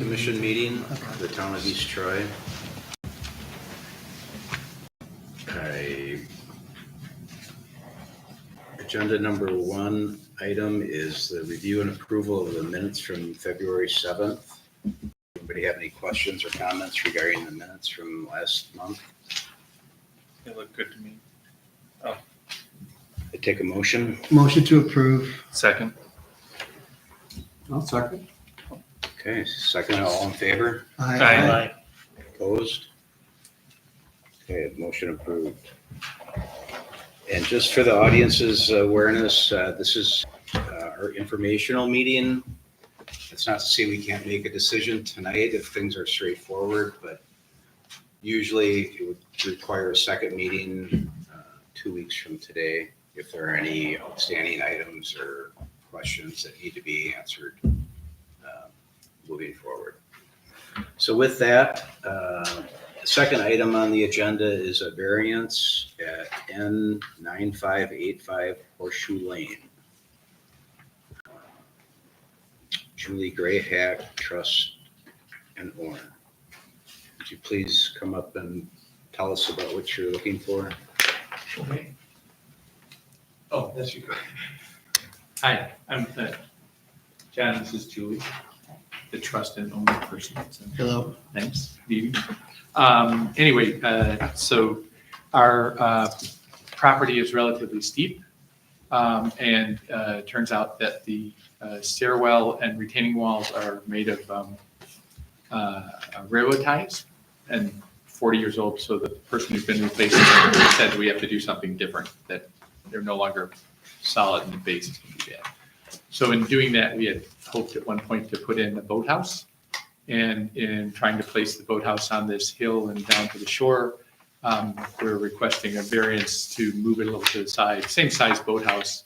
Commission meeting of the town of East Troy. Agenda number 1 item is the review and approval of the minutes from February 7th. Anybody have any questions or comments regarding the minutes from last month? They look good to me. I take a motion. Motion to approve. Second. I'll second. Okay, second, all in favor? Aye. Opposed? Okay, motion approved. And just for the audience's awareness, this is our informational meeting. It's not to say we can't make a decision tonight if things are straightforward, but usually it would require a second meeting 2 weeks from today if there are any outstanding items or questions that need to be answered moving forward. So with that, the second item on the agenda is a variance at N9585 Horseshoe Lane. Julie Grayhack, Trust and Owner. Would you please come up and tell us about what you're looking for? Okay. Oh, that's you. Hi, I'm John. This is Julie, the trust and owner person. So, Hello. thanks. Good evening. Anyway, so our property is relatively steep, and it turns out that the stairwell and retaining walls are made of railroad ties and 40 years old. So the person who's been replacing them said we have to do something different, that they're no longer solid and the base is going to be bad. So in doing that, we had hoped at one point to put in a boathouse. And in trying to place the boathouse on this hill and down to the shore, we're requesting a variance to move it a little to the side. Same size boathouse,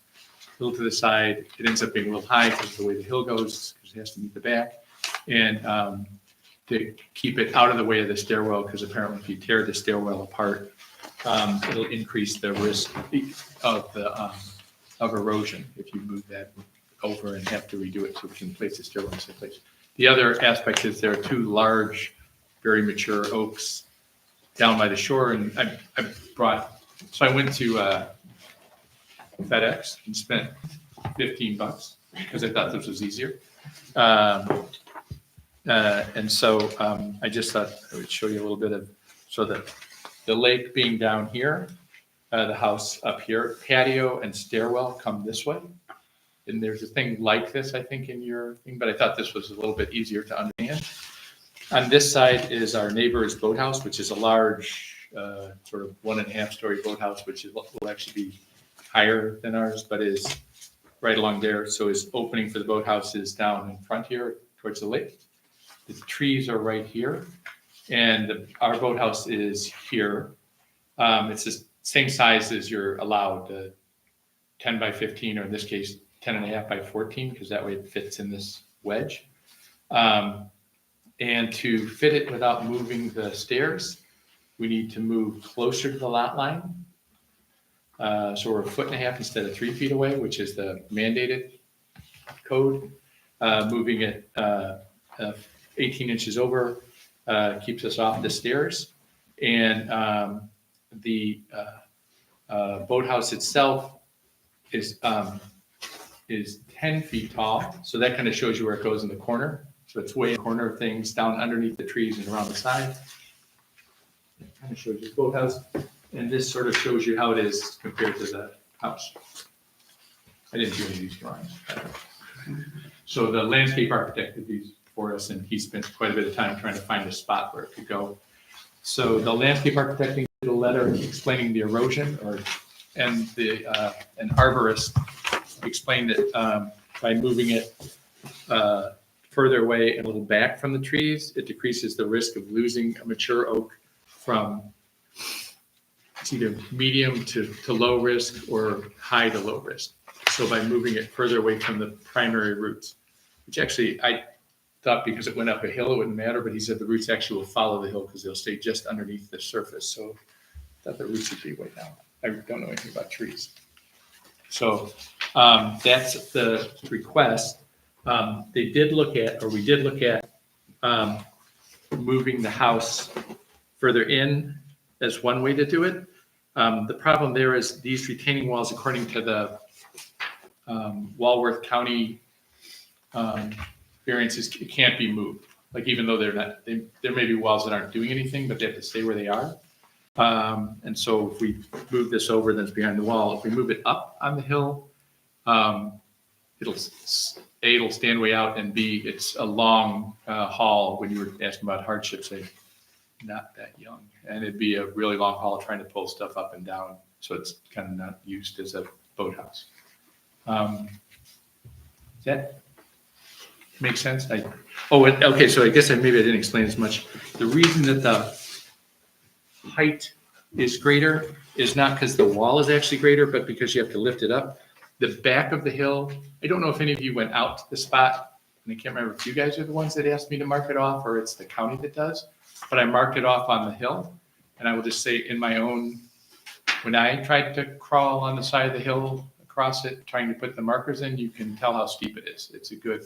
a little to the side. It ends up being a little high because of the way the hill goes, because it has to meet the back. And to keep it out of the way of the stairwell, because apparently if you tear the stairwell apart, it'll increase the risk of erosion if you move that over and have to redo it so we can place the stairwell in the same place. The other aspect is there are 2 large, very mature oaks down by the shore, and I went to FedEx and spent $15 because I thought this was easier. And so I just thought I would show you a little bit of, so that the lake being down here, the house up here, patio and stairwell come this way. And there's a thing like this, I think, in your thing, but I thought this was a little bit easier to understand. On this side is our neighbor's boathouse, which is a large, sort of 1.5-story boathouse, which will actually be higher than ours, but is right along there. So his opening for the boathouse is down in front here towards the lake. The trees are right here, and our boathouse is here. It's the same size as you're allowed, 10 by 15, or in this case, 10.5 by 14, because that way it fits in this wedge. And to fit it without moving the stairs, we need to move closer to the lot line. So we're 1.5 feet instead of 3 feet away, which is the mandated code. Moving it 18 inches over keeps us off the stairs. And the boathouse itself is 10 feet tall. So that kind of shows you where it goes in the corner. So it's way in the corner of things, down underneath the trees and around the side. It kind of shows you the boathouse. And this sort of shows you how it is compared to the house. I didn't do any of these drawings. So the landscape architect did these for us, and he spent quite a bit of time trying to find a spot where it could go. So the landscape architect did a letter explaining the erosion, and an arborist explained that by moving it further away and a little back from the trees, it decreases the risk of losing a mature oak from it's either medium to low risk or high to low risk. So by moving it further away from the primary roots, which actually I thought because it went up a hill, it wouldn't matter, but he said the roots actually will follow the hill because they'll stay just underneath the surface. So I thought the roots would be way down. I don't know anything about trees. So that's the request. We did look at moving the house further in as one way to do it. The problem there is these retaining walls, according to the Walworth County variances, it can't be moved. Like even though they're not, there may be walls that aren't doing anything, but they have to stay where they are. And so if we move this over, then it's behind the wall. If we move it up on the hill, it'll stand way out, and B, it's a long haul. When you were asking about hardships, they're not that young, and it'd be a really long haul trying to pull stuff up and down. So it's kind of not used as a boathouse. Does that make sense? Okay. So I guess maybe I didn't explain as much. The reason that the height is greater is not because the wall is actually greater, but because you have to lift it up. The back of the hill, I don't know if any of you went out to the spot, and I can't remember if you guys are the ones that asked me to mark it off or it's the county that does, but I marked it off on the hill. And I will just say in my own, when I tried to crawl on the side of the hill across it, trying to put the markers in, you can tell how steep it is. It's a good,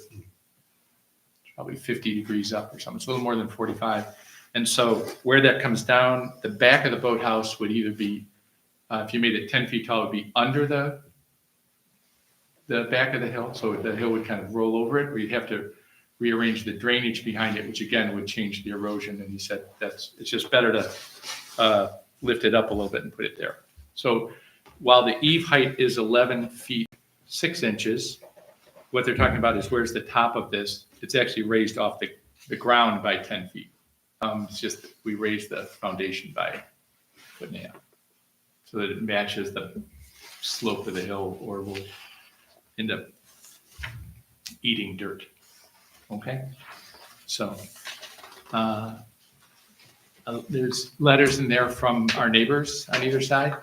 probably 50 degrees up or something. It's a little more than 45. And so where that comes down, the back of the boathouse would either be, if you made it 10 feet tall, it would be under the back of the hill. So the hill would kind of roll over it, or you'd have to rearrange the drainage behind it, which again would change the erosion. And he said it's just better to lift it up a little bit and put it there. So while the eave height is 11 feet 6 inches, what they're talking about is where's the top of this. It's actually raised off the ground by 10 feet. It's just we raised the foundation by a foot and a half so that it matches the slope of the hill, or we'll end up eating dirt. Okay? So there's letters in there from our neighbors on either side.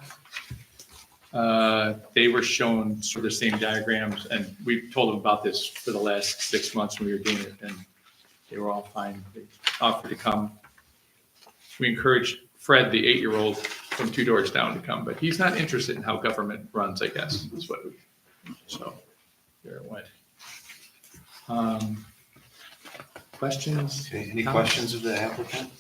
They were shown sort of the same diagrams, and we told them about this for the last 6 months when we were doing it, and they were all fine. They offered to come. We encouraged Fred, the 8-year-old from 2 doors down, to come, but he's not interested in how government runs, I guess, is what so there it went. Questions? Okay, any questions of the applicant?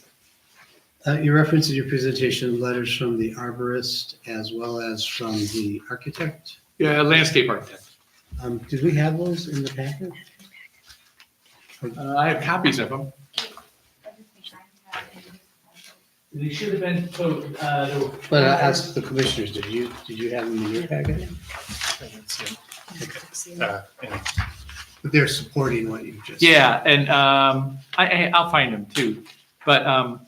You referenced in your presentation letters from the arborist as well as from the architect. Yeah, landscape architect. Did we have those in the package? I have copies of them. They should have been, But I asked the commissioners, did you have them in your package? But they're supporting what you just. yeah, and I'll find them too. But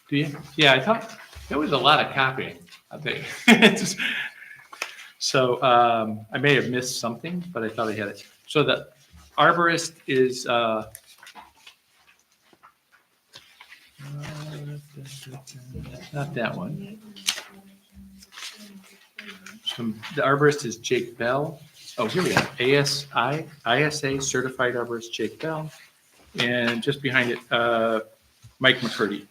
do you? Yeah, I thought there was a lot of copying, I think. So I may have missed something, but I thought I had it. So the arborist is not that one. The arborist is Jake Bell. Oh, here we are. ISA certified arborist Jake Bell. And just behind it, Mike McCurdy,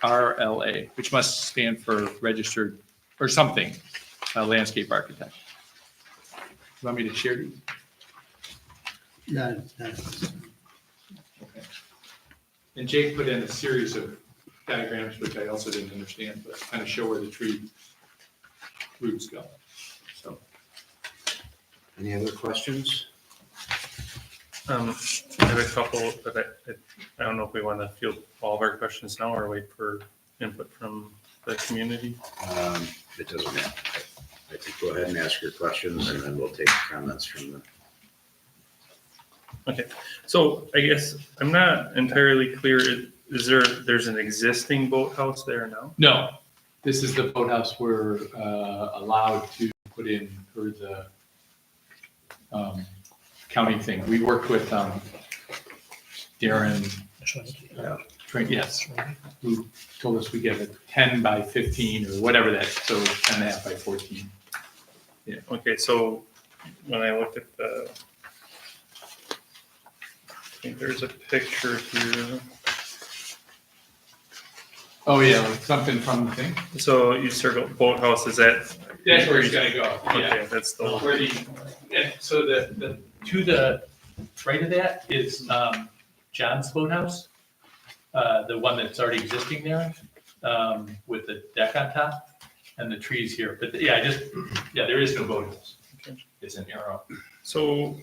RLA, which must stand for registered or something, landscape architect. You want me to share these? No. Okay. And Jake put in a series of diagrams, which I also didn't understand, but kind of show where the tree roots go. So. Any other questions? I have a couple, but I don't know if we want to field all of our questions now or wait for input from the community. It doesn't matter. I think go ahead and ask your questions, and then we'll take comments from the. Okay, so I guess I'm not entirely clear. There's an existing boathouse there now? No, this is the boathouse we're allowed to put in for the county thing. We worked with Darren, yes, who told us we get a 10 by 15 or whatever that, so 10 and a half by 14. Yeah. Okay, so when I look at I think there's a picture here. Oh yeah, like something from the thing. So you circled boathouse, is that? That's where it's gonna go. Yeah. Okay, that's the. Where the, and so the to the right of that is John's Boathouse, the one that's already existing there, with the deck on top and the trees here. But yeah, there is no boathouse. Okay. It's an arrow. So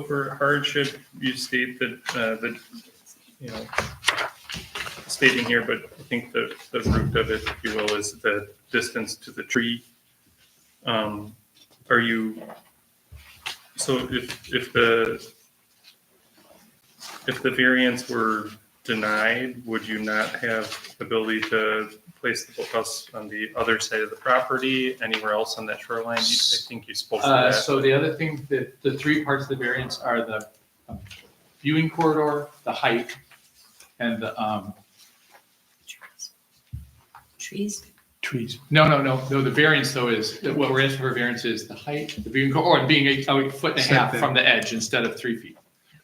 for hardship, you state that, stating here, but I think the root of it, if you will, is the distance to the tree. So if the variance were denied, would you not have the ability to place the boathouse on the other side of the property, anywhere else on that shoreline? I think you spoke to that. So the other thing, the three parts of the variance are the viewing corridor, the height, and the Trees? trees. No, the variance though is, what we're asking for variance is the height, the viewing corridor, or being a foot and a half Setback. from the edge instead of 3 feet.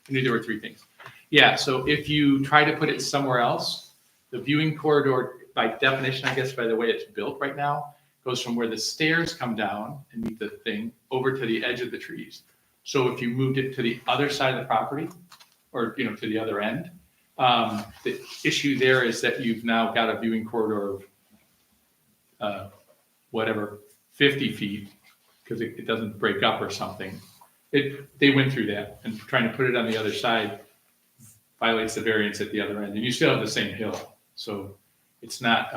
I knew there were three things. Yeah, so if you try to put it somewhere else, the viewing corridor, by definition, I guess by the way it's built right now, goes from where the stairs come down and meet the thing over to the edge of the trees. So if you moved it to the other side of the property, or, to the other end, the issue there is that you've now got a viewing corridor of whatever, 50 feet, because it doesn't break up or something. They went through that, and trying to put it on the other side violates the variance at the other end, and you still have the same hill. So it's not,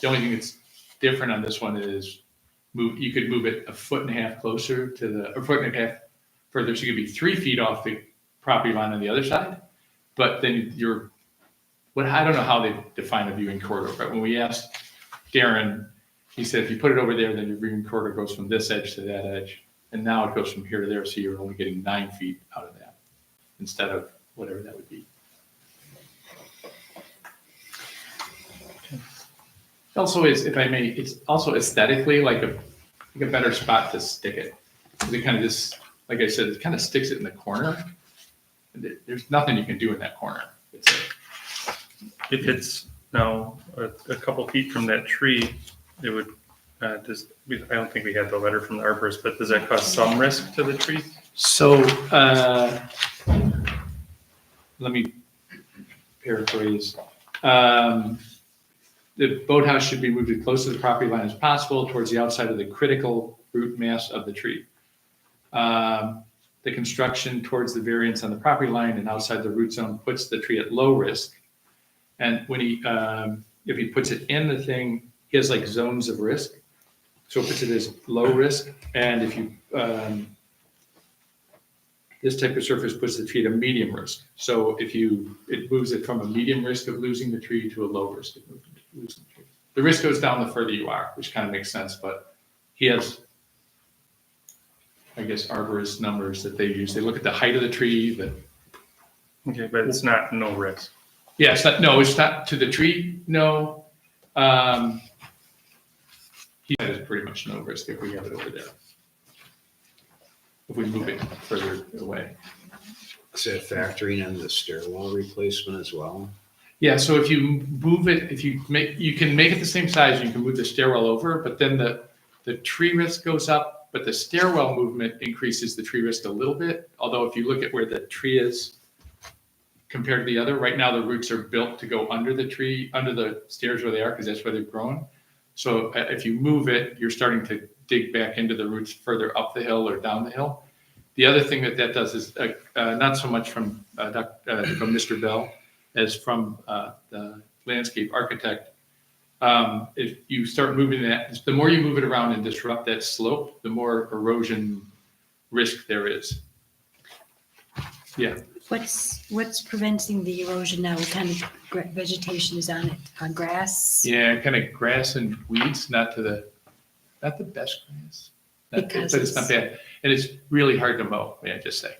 the only thing that's different on this one is you could move it a foot and a half closer to a foot and a half further, so you could be 3 feet off the property line on the other side. But then I don't know how they define a viewing corridor, but when we asked Darren, he said, if you put it over there, then your viewing corridor goes from this edge to that edge. And now it goes from here to there, so you're only getting 9 feet out of that instead of whatever that would be. Also is, if I may, it's also aesthetically like a better spot to stick it. Because it kind of just, like I said, it kind of sticks it in the corner. And there's nothing you can do in that corner. If it's now a couple feet from that tree, it would I don't think we had the letter from the arborist, but does that cause some risk to the tree? So, let me paraphrase. The boathouse should be moved as close to the property line as possible towards the outside of the critical root mass of the tree. The construction towards the variance on the property line and outside the root zone puts the tree at low risk. And when if he puts it in the thing, he has like zones of risk. So it puts it as low risk. And if you, this type of surface puts the tree at a medium risk. So if it moves it from a medium risk of losing the tree to a low risk of losing the tree. The risk goes down the further you are, which kind of makes sense, but he has, I guess, arborist numbers that they use. They look at the height of the tree, Okay, but it's not no risk. yeah, it's not to the tree, no. He said it's pretty much no risk if we have it over there. If we move it further away. Is that factoring in the stairwell replacement as well? Yeah, so if you move it, you can make it the same size, you can move the stairwell over, but then the tree risk goes up, but the stairwell movement increases the tree risk a little bit. Although if you look at where the tree is compared to the other, right now the roots are built to go under the tree, under the stairs where they are, because that's where they've grown. So if you move it, you're starting to dig back into the roots further up the hill or down the hill. The other thing that does is not so much from Mr. Bell as from the landscape architect. If you start moving that, the more you move it around and disrupt that slope, the more erosion risk there is. Yeah. What's preventing the erosion now? What kind of vegetation is on it? On grass? Yeah, kind of grass and weeds, not the best grass. But it's not bad. And it's really hard to mow, may I just say.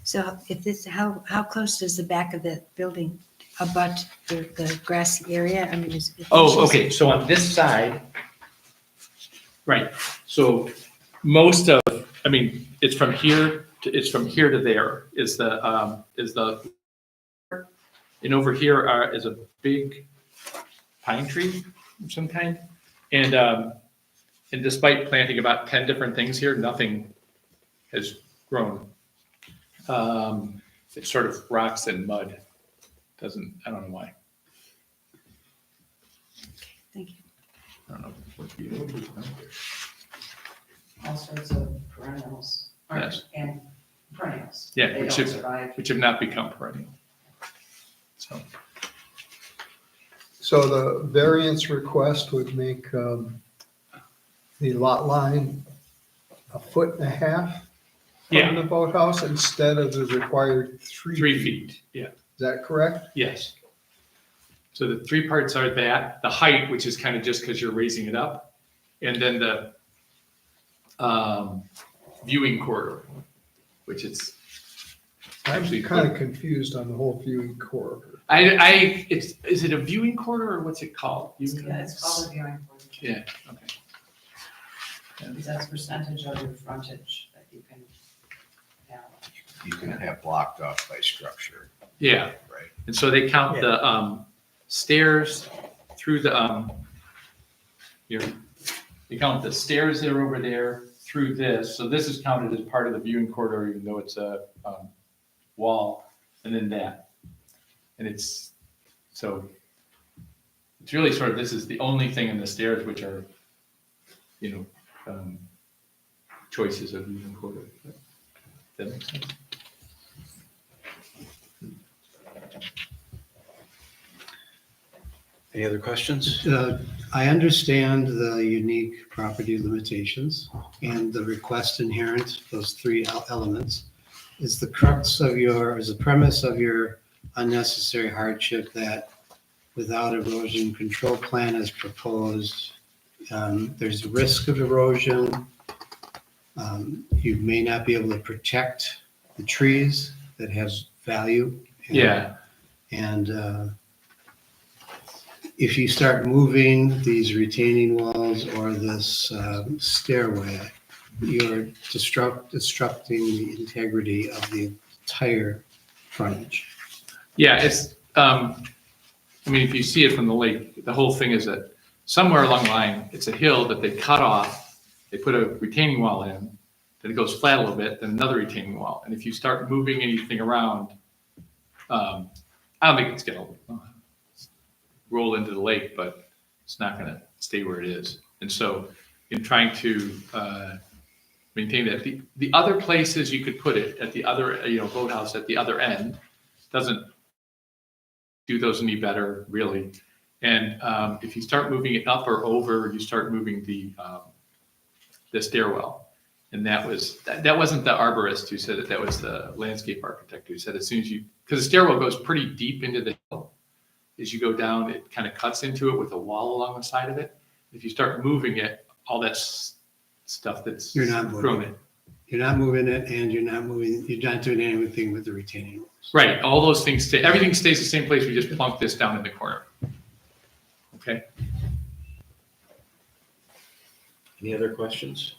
So how close does the back of the building abut the grassy area? I mean, Okay. So on this side, right. So it's from here to there is the, and over here is a big pine tree of some kind. And despite planting about 10 different things here, nothing has grown. It's sort of rocks and mud. I don't know why. Thank you. I don't know. What do you- All sorts of perennials, aren't Yes. and perennials. Yeah, They which don't have, survive. which have not become perennial. So, So the variance request would make the lot line 1.5 yeah, from the boathouse instead of the required 3 3 feet, yeah. Is that correct? Yes. So the three parts are that, the height, which is kind of just because you're raising it up, and then the viewing corridor, which is I'm actually kind of confused on the whole viewing corridor. is it a viewing corridor or what's it called? Yeah, it's called a viewing corridor, Yeah, okay. because that's percentage of your frontage that you can have. You can have blocked off by structure, Yeah, right? and so they count the stairs through the here. They count the stairs that are over there through this. So this is counted as part of the viewing corridor, even though it's a wall, and then that. And it's really sort of, this is the only thing in the stairs which are, choices of viewing corridor. Does that make sense? Any other questions? I understand the unique property limitations and the request inherent, those three elements. Is the crux of is the premise of your unnecessary hardship that without erosion control plan as proposed, there's a risk of erosion? You may not be able to protect the trees that has value. Yeah, And if you start moving these retaining walls or this stairway, you're disrupting the integrity of the entire frontage. yeah, it's, if you see it from the lake, the whole thing is that somewhere along the line, it's a hill that they cut off, they put a retaining wall in, then it goes flat a little bit, then another retaining wall. And if you start moving anything around, I don't think it's gonna roll into the lake, but it's not gonna stay where it is. And so in trying to maintain that, the other places you could put it at the other, boathouse at the other end doesn't do those any better, really. And if you start moving it up or over, you start moving the stairwell. And that wasn't the arborist who said it, that was the landscape architect who said as soon as because the stairwell goes pretty deep into the hill. As you go down, it kind of cuts into it with a wall along the side of it. If you start moving it, all that stuff that's You're not moving grown it. You're not moving it, and you're not doing anything with the retaining walls. Right, all those things stay, everything stays the same place, we just plunk this down in the corner. Okay, Any other questions?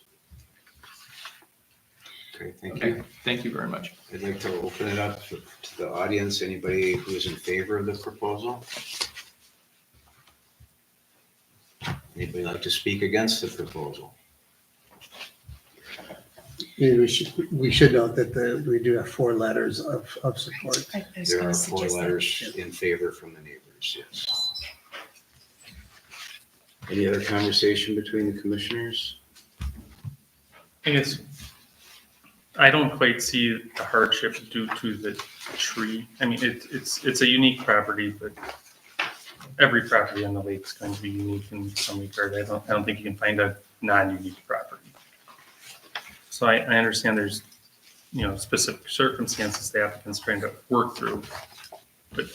Okay, thank you. okay, thank you very much. I'd like to open it up to the audience. Anybody who is in favor of the proposal? Anybody like to speak against the proposal? Maybe we should note that we do have 4 letters of support. I was There gonna are 4 suggest that letters too. in favor from the neighbors, yes. Any other conversation between the commissioners? I don't quite see the hardship due to the tree. I mean, it's a unique property, but every property on the lake is going to be unique in some regard. I don't think you can find a non-unique property. So I understand there's, specific circumstances the applicant's trying to work through. But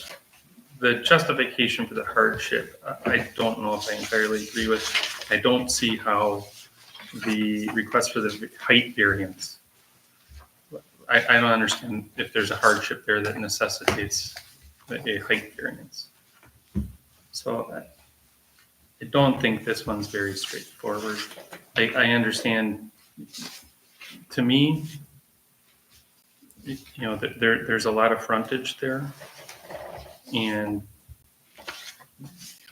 the justification for the hardship, I don't know if I entirely agree with. I don't see how the request for the height variance, I don't understand if there's a hardship there that necessitates a height variance. So I don't think this one's very straightforward. I understand, to me, there's a lot of frontage there. And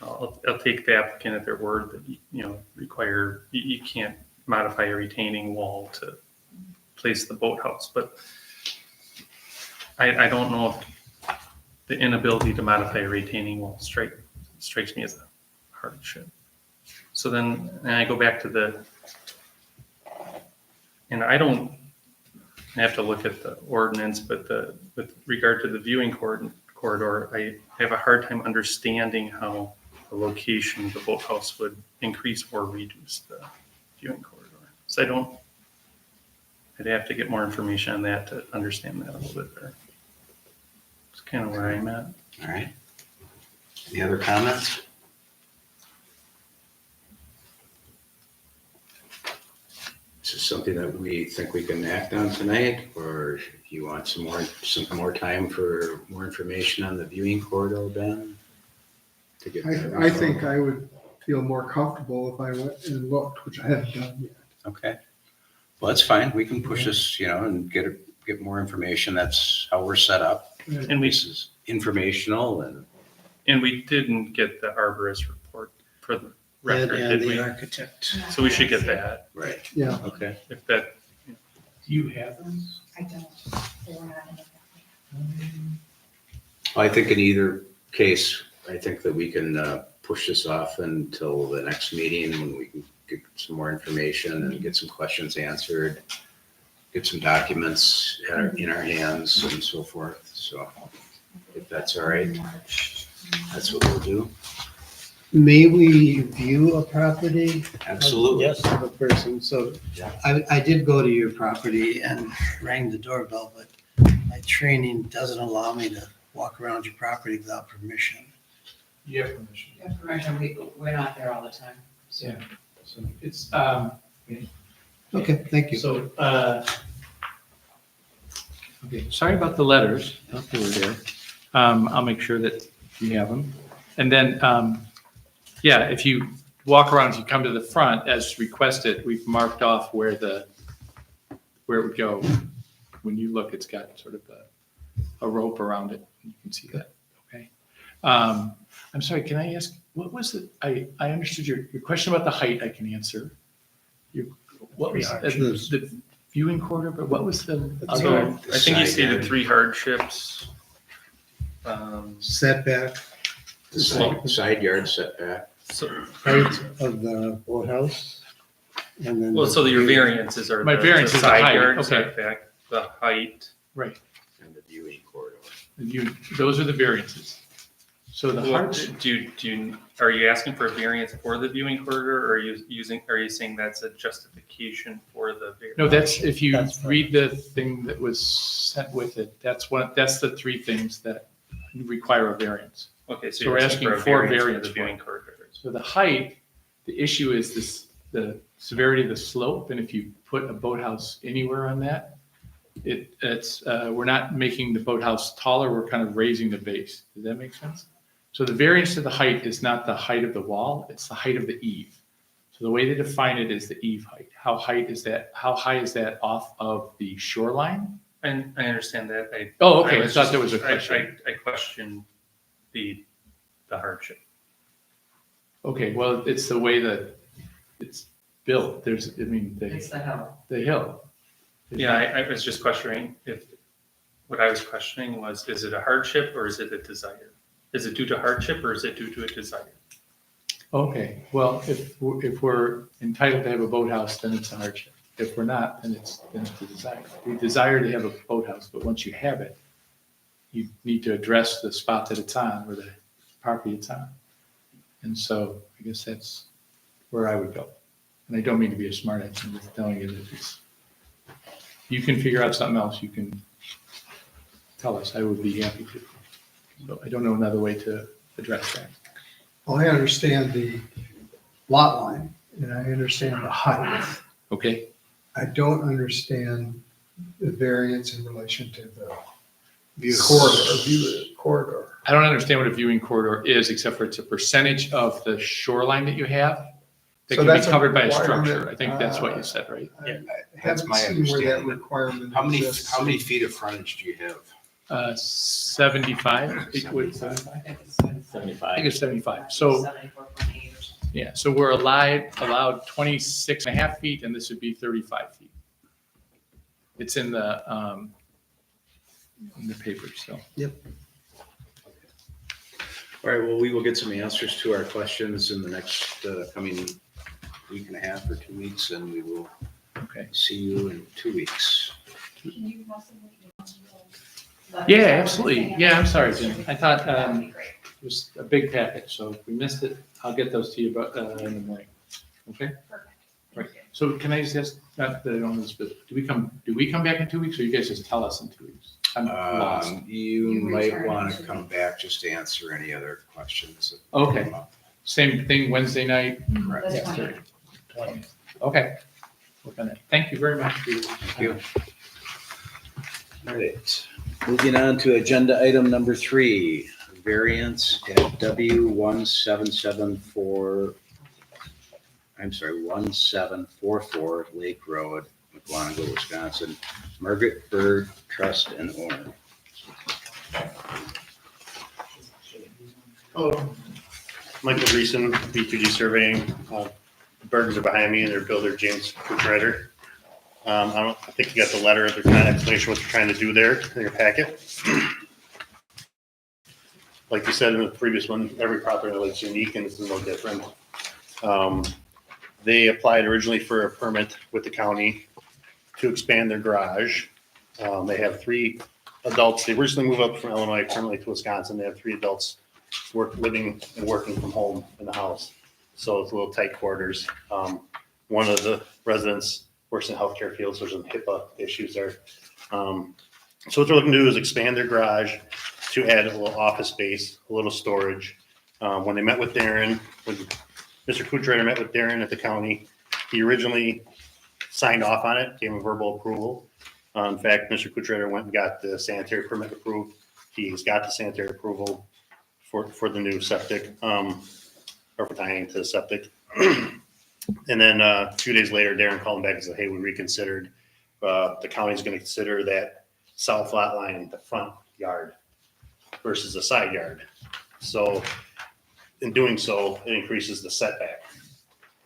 I'll take the applicant at their word that, you can't modify a retaining wall to place the boathouse, but I don't know if the inability to modify a retaining wall strikes me as a hardship. So then, and I go back to and I don't have to look at the ordinance, but with regard to the viewing corridor, I have a hard time understanding how the location of the boathouse would increase or reduce the viewing corridor. So I'd have to get more information on that to understand that a little bit better. It's kind of where I'm at. All right. Any other comments? Is this something that we think we can act on tonight, or you want some more time for more information on the viewing corridor, Ben? To get that I think I would feel more comfortable if I went and looked, which I haven't done yet. Okay. Well, that's fine. We can push this, and get more information. That's how we're set up. And we This is informational And we didn't get the arborist report for the And record, did the we? architect. So we should get that, right. Yeah. Okay. if that, Do you have those? I don't, they were not in the Well, I think in either case, I think that we can push this off until the next meeting when we can get some more information and get some questions answered, get some documents in our hands and so forth. So if that's all right, that's what we'll do. May we view a property? Absolutely. Yes, of a person. So Yeah. I did go to your property and rang the doorbell, but my training doesn't allow me to walk around your property without permission. You have permission. You have permission, we're not there all the time. So Yeah. So it's, Okay, thank you. so, okay, sorry about the letters. I thought they were there. I'll make sure that you have them. And then, yeah, if you walk around, if you come to the front as requested, we've marked off where it would go. When you look, it's got sort of a rope around it. You can see that, okay? I'm sorry, can I ask, what was I understood your question about the height I can answer. What was the viewing corridor, but what was the so other? I think you Side stated yard. 3 hardships. Setback, The side yard setback. So, height of the boathouse, and then. well, so your variances are My the variance is the side height, yard okay. setback, the height. Right, And the viewing corridor. those are the variances. So the Well, hearts, are you asking for a variance for the viewing corridor, or are you saying that's a justification for the variance? no, that's, if you That's fine. read the thing that was sent with it, that's the 3 things that require a variance. Okay, so So you're we're asking for a asking for variance for variance the for it. viewing corridor. So the height, the issue is the severity of the slope, and if you put a boathouse anywhere on that, we're not making the boathouse taller, we're kind of raising the base. Does that make sense? So the variance to the height is not the height of the wall, it's the height of the eave. So the way they define it is the eave height. How high is that off of the shoreline? And I understand that. Oh, okay, I was thought just- there was a question. I questioned the hardship. Okay, well, it's the way that it's built. it's the hell. the hill. Yeah, I was just questioning what I was questioning was, is it a hardship or is it a desire? Is it due to hardship or is it due to a desire? Okay, well, if we're entitled to have a boathouse, then it's a hardship. If we're not, then it's a desire. We desire to have a boathouse, but once you have it, you need to address the spot that it's on or the property it's on. And so I guess that's where I would go. And I don't mean to be a smart ass, I'm just telling you that you can figure out something else, you can tell us, I would be happy to. So I don't know another way to address that. Well, I understand the lot line and I understand the height. Okay? I don't understand the variance in relation to the View. corridor. I don't understand what a viewing corridor is, except for it's a percentage of the shoreline that you have that So can be that's a covered by a requirement, structure. I think that's what you said, right? Yeah, I that's haven't my seen where that understanding. requirement How exists. many feet of frontage do you have? 75, wait, 75? I think it's I think it's 75. So, 74.8 or something. yeah, so we're allowed 26 and a half feet, and this would be 35 feet. It's in the paper, so. All right, well, we will get some answers to our questions in the next coming week and a half or 2 weeks, and we will Okay. see you in 2 weeks. Can you possibly email Yeah, absolutely. Yeah, I'm sorry, Jim. I thought That'd be great. it was a big package, so if we missed it, I'll get those to you in the morning. Okay? Perfect. Right. So can I just ask, not that I don't know this, but do we come back in 2 weeks, or you guys just tell us in 2 weeks? I'm lost. You You might return want to to come back just to answer any other questions. that Okay. come up. Same thing Wednesday night? Correct. That's fine. 6:30. Okay. Work on that. Thank you very much. Thank you. All right, moving on to agenda item number 3, variance at W1744 Lake Road, McGuanago, Wisconsin. Margaret Bird Trust and owner. Michael Greason, B2G Surveying. The Bergs are behind me and their builder, James Kuchreiter. I think you got the letter, the kind of explanation what they're trying to do there in your packet. Like you said in the previous one, every property in the lake's unique and this is no different. They applied originally for a permit with the county to expand their garage. They have 3 adults. They originally moved up from Illinois permanently to Wisconsin. They have 3 adults living and working from home in the house. So it's a little tight quarters. One of the residents works in the healthcare field, so there's some HIPAA issues there. So what they're looking to do is expand their garage to add a little office space, a little storage. When they met with Darren, when Mr. Kuchreiter met with Darren at the county, he originally signed off on it, gave him verbal approval. In fact, Mr. Kuchreiter went and got the sanitary permit approved. He's got the sanitary approval for the new septic, or for tying into the septic. And then a few days later, Darren called him back and said, hey, we reconsidered. The county's going to consider that south lot line in the front yard versus the side yard. So in doing so, it increases the setback.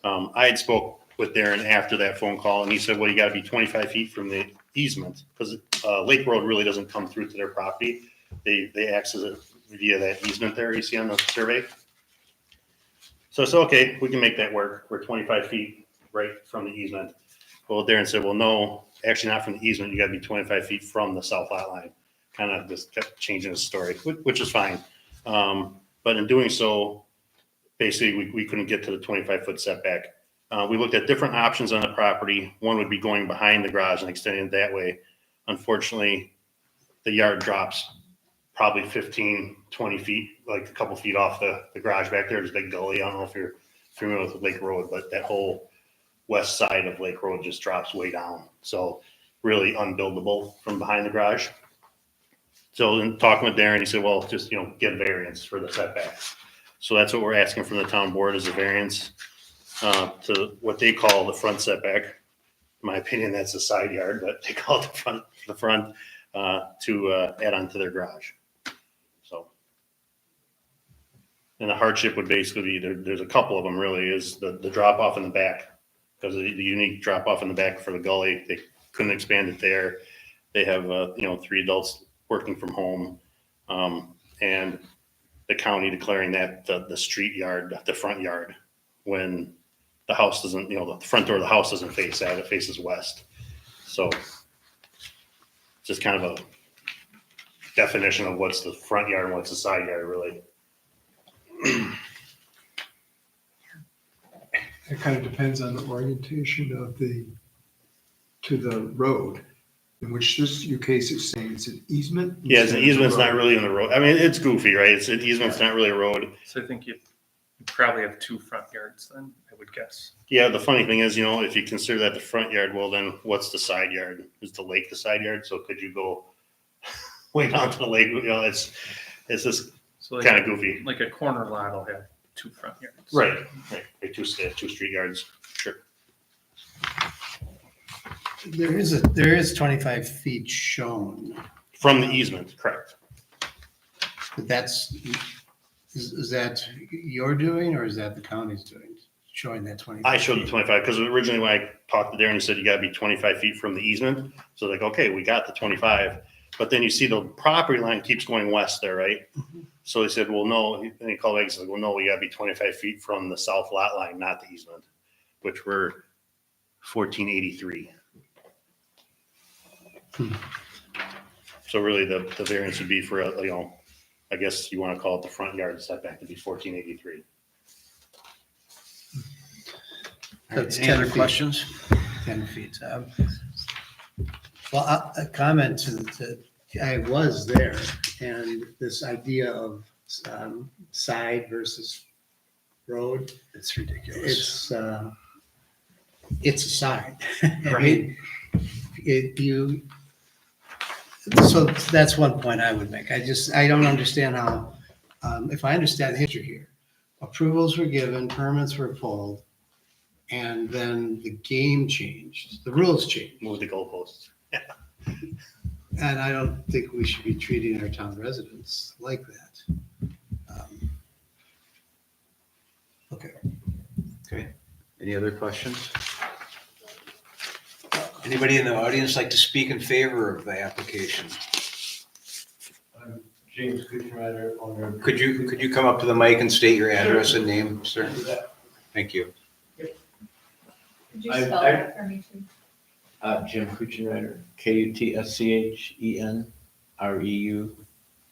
I had spoke with Darren after that phone call, and he said, well, you got to be 25 feet from the easement because Lake Road really doesn't come through to their property. They access it via that easement there you see on the survey. So I said, okay, we can make that work. We're 25 feet right from the easement. Well, Darren said, well, no, actually not from the easement. You got to be 25 feet from the south lot line. Kind of just kept changing the story, which is fine. But in doing so, basically we couldn't get to the 25-foot setback. We looked at different options on the property. One would be going behind the garage and extending it that way. Unfortunately, the yard drops probably 15, 20 feet, like a couple feet off the garage back there. There's a big gully. I don't know if you're familiar with Lake Road, but that whole west side of Lake Road just drops way down. So really unbuildable from behind the garage. So in talking with Darren, he said, well, just, get a variance for the setback. So that's what we're asking from the town board is a variance to what they call the front setback. In my opinion, that's the side yard, but they call it the front to add on to their garage. So, and the hardship would basically be there's a couple of them really is the drop off in the back because of the unique drop off in the back for the gully. They couldn't expand it there. They have 3 adults working from home, and the county declaring that the street yard, the front yard, when the house doesn't, the front door of the house doesn't face that, it faces west. So just kind of a definition of what's the front yard and what's the side yard, really. It kind of depends on the orientation to the road, in which this, your case is saying it's an easement. Yeah, it's an instead of a easement's not road. really in the road. I mean, it's goofy, right? It's an easement's not really a road. So I think you probably have 2 front yards then, I would guess. Yeah, the funny thing is, if you consider that the front yard, well, then what's the side yard? Is the lake the side yard? So could you go way down to the lake? It's just So like, kind of goofy. like a corner lot will have 2 front yards. Right. Two street yards. Sure. There is 25 feet shown, From the easement, correct. but is that your doing or is that the county's doing? showing that 20. I showed the 25 because originally when I talked to Darren, he said you got to be 25 feet from the easement. So like, okay, we got the 25, but then you see the property line keeps going west there, right? So he said, well, no. And he called back and said, well, no, we got to be 25 feet from the south lot line, not the easement, which were 1483. So really the variance would be for, I guess you want to call it the front yard setback to be 1483. That's Any other 10 feet. questions? 10 feet. Well, a comment I was there, and this idea of side versus road, It's ridiculous. it's a side. I Right. mean, so that's one point I would make. I don't understand how, if I understand the history here, approvals were given, permits were pulled, and then the game changed, the rules changed. Move the goalposts. And I don't think we should be treating our town residents like that. Okay. Okay. Any other questions? Anybody in the audience like to speak in favor of the application? I'm James Kuchenreiter, owner. Could you come up to the mic and state your address and name, sir? Thank you. Could you I- spell I- that for me too? Jim Kuchenreiter,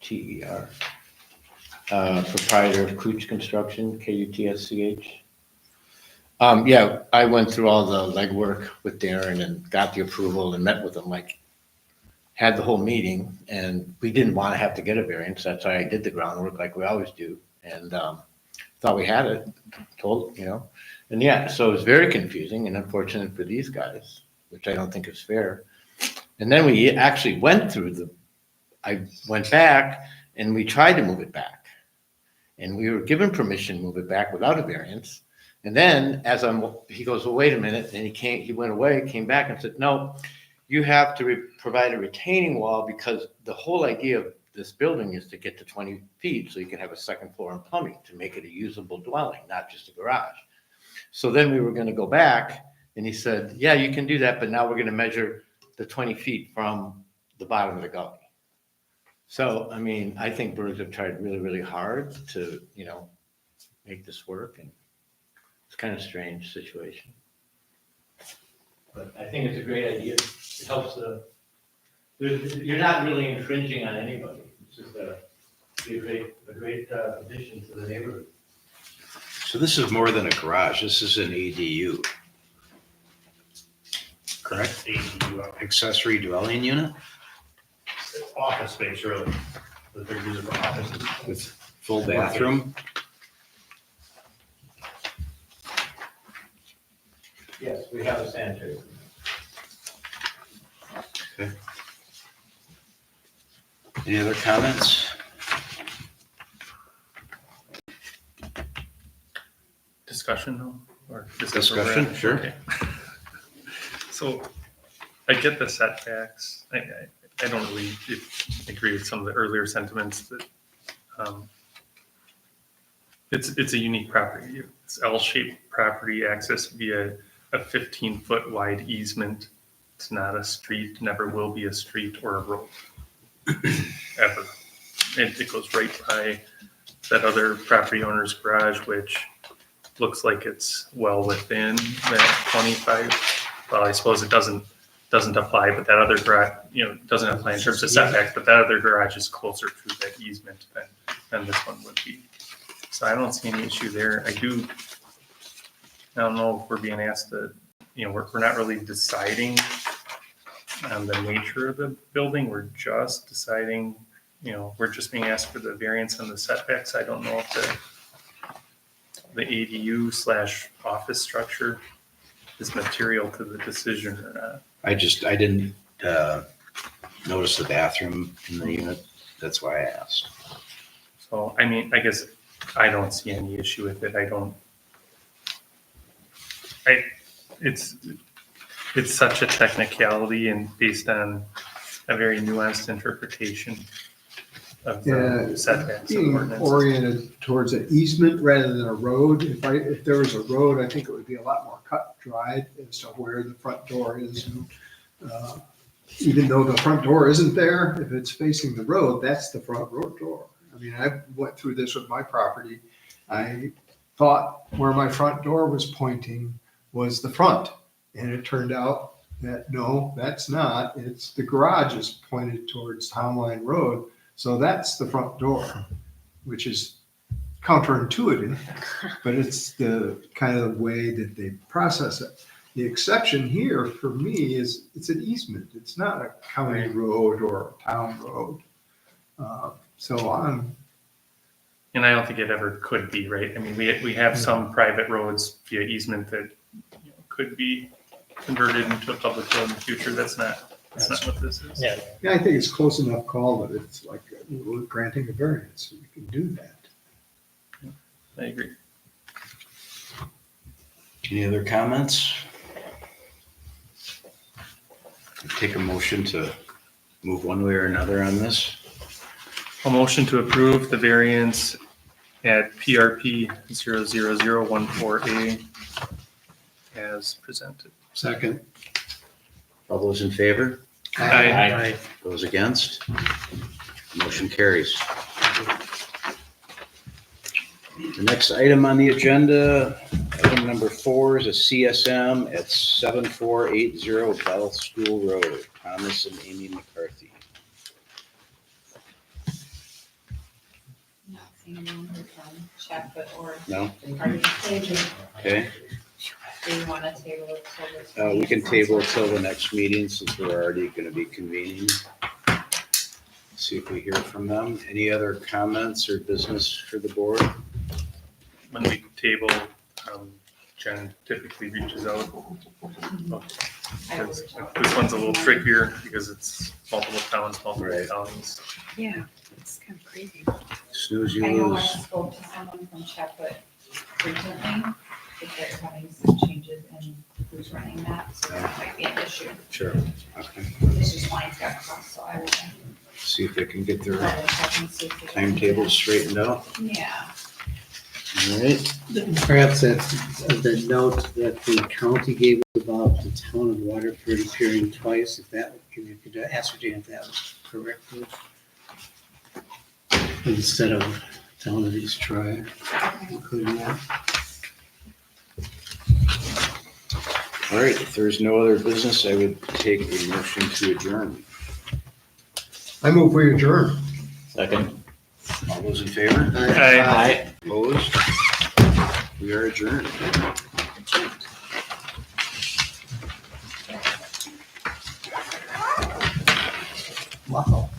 Kutschenreuter. Proprietor of Kuch Construction, Kutsch. Yeah, I went through all the legwork with Darren and got the approval and met with him, had the whole meeting, and we didn't want to have to get a variance. That's why I did the groundwork like we always do. And thought we had it, and yeah, so it was very confusing and unfortunate for these guys, which I don't think is fair. And then we actually went through I went back and we tried to move it back. And we were given permission to move it back without a variance. And then he goes, well, wait a minute. And he went away, came back and said, no, you have to provide a retaining wall because the whole idea of this building is to get to 20 feet so you can have a second floor and plumbing to make it a usable dwelling, not just a garage. So then we were going to go back and he said, yeah, you can do that, but now we're going to measure the 20 feet from the bottom of the gully. So, I mean, I think Bergs have tried really, really hard to, make this work, and it's kind of a strange situation. But I think it's a great idea. It helps you're not really infringing on anybody. It's just a great addition to the neighborhood. So this is more than a garage. This is an ADU. Correct? ADU, Accessory dwelling unit office space, really, that they're using for offices. with full bathroom. Yes, we have a sanitary. Any other comments? Discussion though? Or is this where we're Discussion, at? sure. Okay. So I get the setbacks. I don't really agree with some of the earlier sentiments that it's a unique property. It's L-shaped property access via a 15-foot wide easement. It's not a street, never will be a street or a road, ever. It goes right by that other property owner's garage, which looks like it's well within that 25. Well, I suppose it doesn't apply, but that other garage, doesn't apply in terms of setbacks, but that other garage is closer to that easement than this one would be. So I don't see any issue there. I don't know if we're being asked to, we're not really deciding on the nature of the building. We're just deciding, we're just being asked for the variance and the setbacks. I don't know if the ADU/office structure is material to the decision or not. I didn't notice the bathroom in the unit. That's why I asked. So, I mean, I guess I don't see any issue with it. It's such a technicality and based on a very nuanced interpretation of Yeah, the setbacks and being ordinances. oriented towards an easement rather than a road. If there was a road, I think it would be a lot more cut and dried as to where the front door is. Even though the front door isn't there, if it's facing the road, that's the front road door. I mean, I went through this with my property. I thought where my front door was pointing was the front. And it turned out that no, that's not. It's the garage is pointed towards Town Line Road. So that's the front door, which is counterintuitive, but it's the kind of way that they process it. The exception here for me is it's an easement. It's not a county road or a town road. So I'm, And I don't think it ever could be, right? I mean, we have some private roads via easement that could be converted into a public road in the future. That's not what this is. Yeah. yeah, I think it's close enough call that it's like we're granting a variance. We can do that. I agree. Any other comments? Take a motion to move one way or another on this. A motion to approve the variance at PRP 00014A as presented. Second. All those in favor? Aye. Those against? Motion carries. The next item on the agenda, item number 4 is a CSM at 7480 Bell School Road, Thomas and Amy McCarthy. Not seeing anyone from Chatfoot or No? Department of State. Okay, Do you want to table it till this? we can table it till the next meeting since we're already going to be convening. See if we hear from them. Any other comments or business for the board? When we table, Jen typically reaches out. I will reach out. This one's a little trickier because it's multiple towns, multiple Right. counties. Yeah, it's kind of crazy. Snooze, you I know I lose. spoke to someone from Chatfoot recently, if they're having some changes in who's running that, so that might be an issue. Sure. Okay. It's just lines got crossed, so I will See if they can get their double check and see if they. timetable straightened out. Yeah. All right. Perhaps that's the note that the county gave about the town of Waterford appearing twice, if you could ascertain if that was correct. Instead of town of East Troy, including that. All right, if there's no other business, I would take a motion to adjourn. I move we adjourn. Second. All those in favor? Aye. Opposed? We are adjourned. Wow.